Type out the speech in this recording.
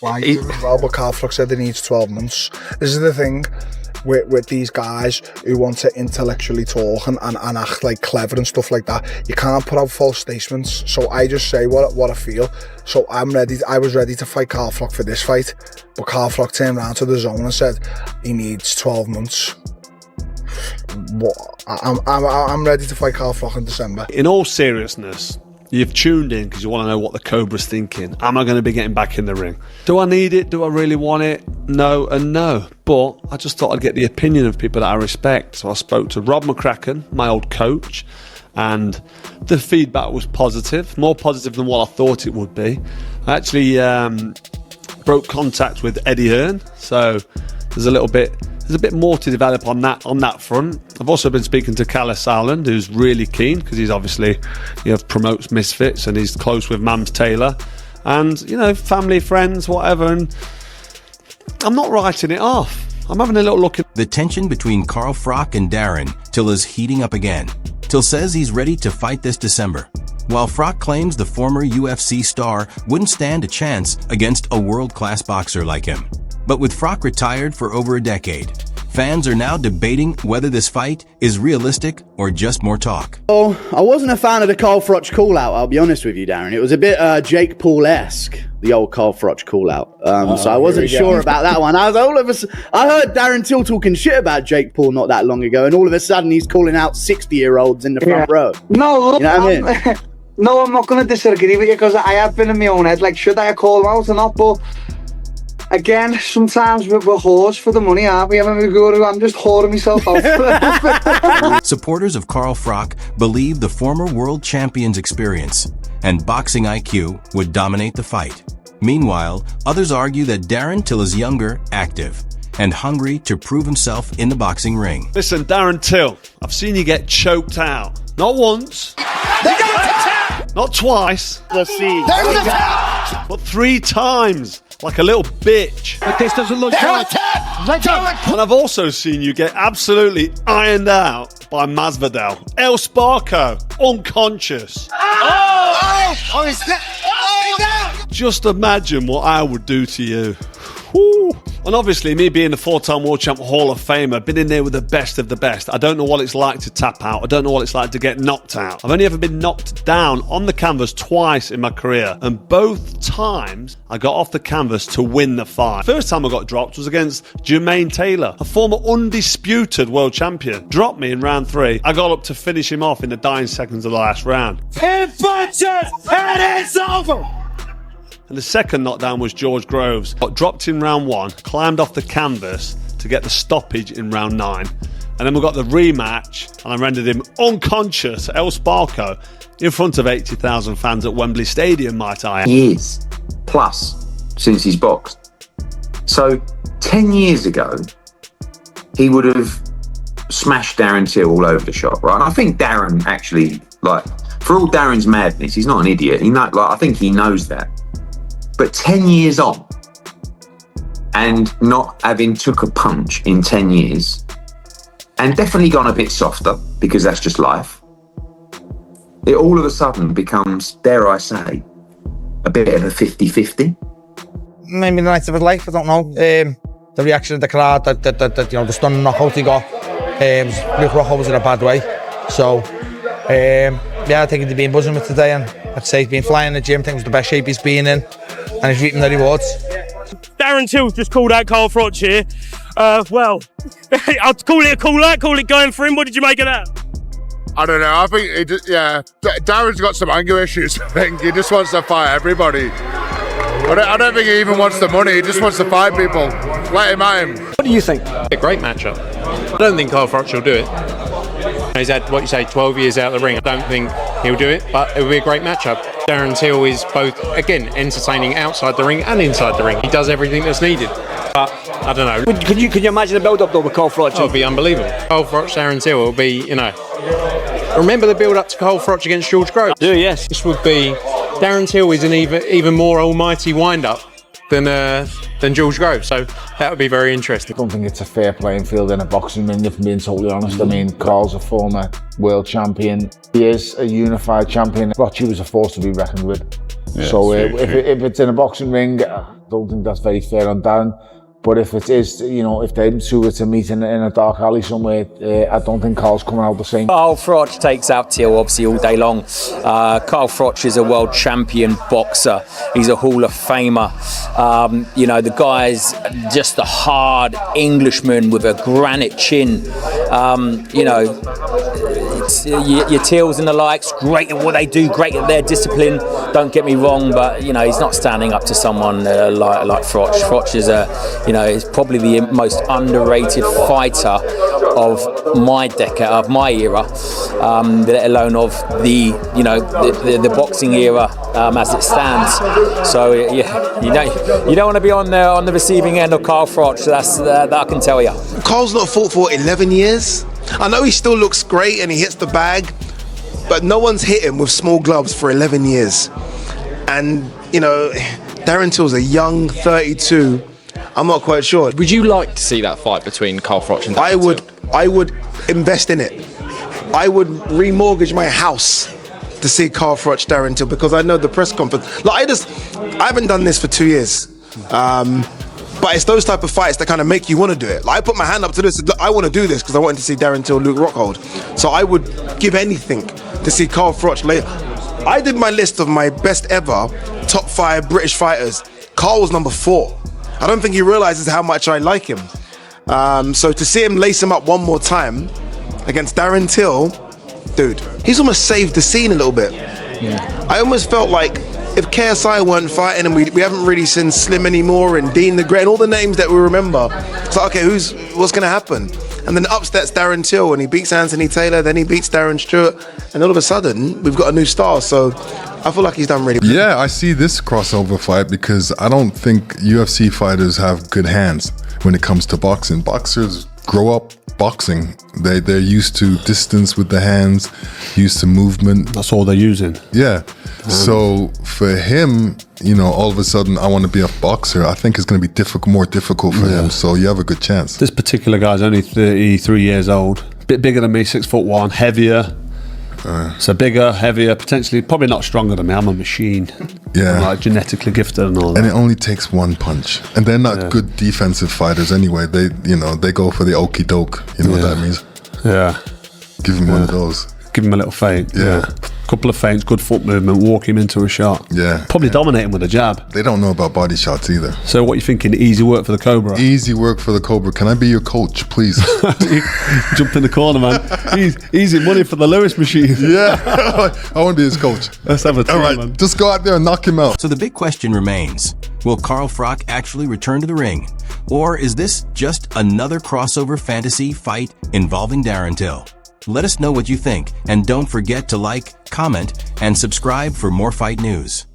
Why as well, but Carl Froch said he needs 12 months. This is the thing with these guys who want to intellectually talk and act like clever and stuff like that. You can't put out false statements. So I just say what I feel. So I was ready to fight Carl Froch for this fight, but Carl Froch turned around to the zone and said he needs 12 months. I'm ready to fight Carl Froch in December. In all seriousness, you've tuned in because you want to know what the Cobra's thinking. Am I going to be getting back in the ring? Do I need it? Do I really want it? No and no. But I just thought I'd get the opinion of people that I respect. So I spoke to Rob McCracken, my old coach, and the feedback was positive, more positive than what I thought it would be. I actually broke contact with Eddie Hearn, so there's a bit more to develop on that front. I've also been speaking to Kalle Sauerland, who's really keen because he's obviously promotes Misfits and he's close with Mams Taylor, and family, friends, whatever. And I'm not writing it off. I'm having a little look at the tension between Carl Froch and Darren Till is heating up again. Till says he's ready to fight this December, while Froch claims the former UFC star wouldn't stand a chance against a world-class boxer like him. But with Froch retired for over a decade, fans are now debating whether this fight is realistic or just more talk. Oh, I wasn't a fan of the Carl Froch call-out, I'll be honest with you, Darren. It was a bit Jake Paul-esque, the old Carl Froch call-out. So I wasn't sure about that one. I heard Darren Till talking shit about Jake Paul not that long ago, and all of a sudden he's calling out 60-year-olds in the front row. No, you know what I mean? No, I'm not going to disagree with you because I have been in my own head. Like, should I call him out or not? But again, sometimes we're whores for the money, aren't we? I'm just whoring myself out. Supporters of Carl Froch believe the former world champion's experience and boxing IQ would dominate the fight. Meanwhile, others argue that Darren Till is younger, active, and hungry to prove himself in the boxing ring. Listen, Darren Till, I've seen you get choked out. Not once. Not twice. But 3 times. Like a little bitch. But this doesn't look good. And I've also seen you get absolutely ironed out by Masvidal. El Sparko, unconscious. Just imagine what I would do to you. Woo. And obviously, me being a 4-time World Champ Hall of Famer, been in there with the best of the best. I don't know what it's like to tap out. I don't know what it's like to get knocked out. I've only ever been knocked down on the canvas twice in my career. And both times, I got off the canvas to win the fight. First time I got dropped was against Jermaine Taylor, a former undisputed world champion. Dropped me in round 3. I got up to finish him off in the dying seconds of the last round. 10 punches and it's over. And the second knockdown was George Groves. Got dropped in round 1, climbed off the canvas to get the stoppage in round 9. And then we got the rematch, and I rendered him unconscious, El Sparko, in front of 80,000 fans at Wembley Stadium, might I add. Years plus since he's boxed. So 10 years ago, he would have smashed Darren Till all over the shop, right? And I think Darren actually, for all Darren's madness, he's not an idiot. I think he knows that. But 10 years on, and not having took a punch in 10 years, and definitely gone a bit softer, because that's just life, it all of a sudden becomes, dare I say, a bit of a 50-50. Maybe the night of his life, I don't know. The reaction of the crowd, the stunning knockout he got, Luke Rockhold was in a bad way. So, I think he'd been buzzing with today, and I'd say he's been flying in the gym. I think it was the best shape he's been in, and he's reaping the rewards. Darren Till just called out Carl Froch here. Well, I'd call it a call out, call it going for him. What did you make of that? I don't know. I think Darren's got some anger issues. I think he just wants to fight everybody. I don't think he even wants the money. He just wants to fight people. Let him at him. What do you think? A great matchup. I don't think Carl Froch will do it. He's had, 12 years out of the ring. I don't think he'll do it, but it will be a great matchup. Darren Till is both, again, entertaining outside the ring and inside the ring. He does everything that's needed. But, I don't know. Could you imagine a build-up, though, with Carl Froch? It would be unbelievable. Carl Froch, Darren Till will be, Remember the build-up to Carl Froch against George Groves? Yeah, yes. This would be... Darren Till is an even more almighty wind-up than George Groves, so that would be very interesting. I don't think it's a fair playing field in a boxing ring, if I'm being totally honest. I mean, Carl's a former world champion. He is a unified champion. Froch was a force to be reckoned with. So if it's in a boxing ring, I don't think that's very fair on Darren. But if it is, you know, if them two were to meet in a dark alley somewhere, I don't think Carl's coming out the same. Carl Froch takes out Till obviously all day long. Carl Froch is a world champion boxer. He's a Hall of Famer. You know, the guy's just a hard Englishman with a granite chin. You know, your Tills and the likes, great at what they do, great at their discipline. Don't get me wrong, but you know, he's not standing up to someone like Froch. Froch is is probably the most underrated fighter of my decade, of my era, let alone of the boxing era as it stands. So yeah, you don't want to be on the receiving end of Carl Froch. That I can tell you. Carl's not fought for 11 years. I know he still looks great and he hits the bag, but no one's hit him with small gloves for 11 years. And you know, Darren Till's a young 32. I'm not quite sure. Would you like to see that fight between Carl Froch and Darren Till? I would invest in it. I would remortgage my house to see Carl Froch, Darren Till, because I know the press conference. Like I haven't done this for 2 years. But it's those type of fights that kind of make you want to do it. Like I put my hand up to this. I want to do this because I wanted to see Darren Till, Luke Rockhold. So I would give anything to see Carl Froch later. I did my list of my best ever top 5 British fighters. Carl was number 4. I don't think he realizes how much I like him. So to see him lace him up one more time against Darren Till, dude, he's almost saved the scene a little bit. Yeah. I almost felt like if KSI weren't fighting and we haven't really seen Slim anymore and Dean the Great and all the names that we remember, it's like, okay, what's going to happen? And then up steps Darren Till and he beats Anthony Taylor, then he beats Darren Stewart, and all of a sudden we've got a new star. So I feel like he's done really well. Yeah, I see this crossover fight because I don't think UFC fighters have good hands when it comes to boxing. Boxers grow up boxing. They're used to distance with the hands, used to movement. That's all they're using. Yeah. So for him, you know, all of a sudden I want to be a boxer. I think it's going to be more difficult for him. So you have a good chance. This particular guy's only 33 years old. Bit bigger than me, 6'1", heavier. So bigger, heavier, potentially, probably not stronger than me. I'm a machine. Yeah. I'm like genetically gifted and all that. And it only takes one punch. And they're not good defensive fighters anyway. They go for the okey doke. You know what that means? Yeah. Give him one of those. Give him a little feint. Yeah. Couple of feints, good foot movement, walk him into a shot. Yeah. Probably dominate him with a jab. They don't know about body shots either. So what are you thinking? Easy work for the Cobra? Easy work for the Cobra. Can I be your coach, please? Jump in the corner, man. Easy money for the Lewis machine. Yeah. I want to be his coach. Let's have a team, all right, man. Just go out there and knock him out. So the big question remains, will Carl Froch actually return to the ring? Or is this just another crossover fantasy fight involving Darren Till? Let us know what you think, and don't forget to like, comment, and subscribe for more fight news.